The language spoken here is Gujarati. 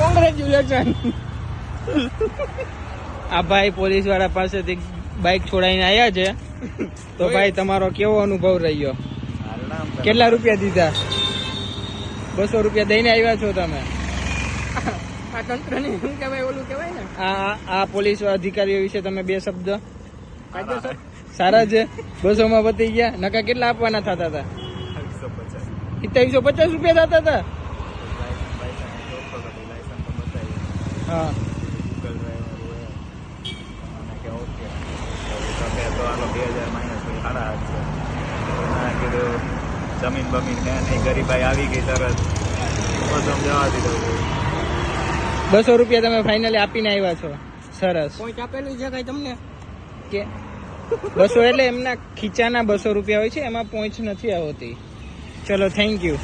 કોંગ્રેચ્યુલેશન. આ ભાઈ પોલીસ વાળા પાસેથી બાઇક છોડાઈને આવ્યા છે. તો ભાઈ તમારો કેવો અનુભવ રહ્યો? કેટલા રૂપિયા દીધા? 200 રૂપિયા દઈને આવ્યા છો તમે? આ તંત્રની શું કહેવાય, ઓલું કહેવાય ને. આ પોલીસ અધિકારીઓ વિશે તમે 2 શબ્દ. સારા છે. 200 માં પતી ગયા. નકા કેટલા આપવાના થતા હતા? 2750 રૂપિયા થતા હતા. હા જમીન બમીન નહીં, ગરીબાઈ આવી ગઈ તરત જવા દીધું. 200 રૂપિયા તમે ફાઇનલી આપીને આવ્યા છો. સરસ. પોઈન્ટ આપેલું છે કઈ તમને કે 200 એટલે એમના ખીચાના 200 રૂપિયા હોય છે, એમાં પોઈન્ટ નથી આવતી. ચલો, થેન્ક યુ.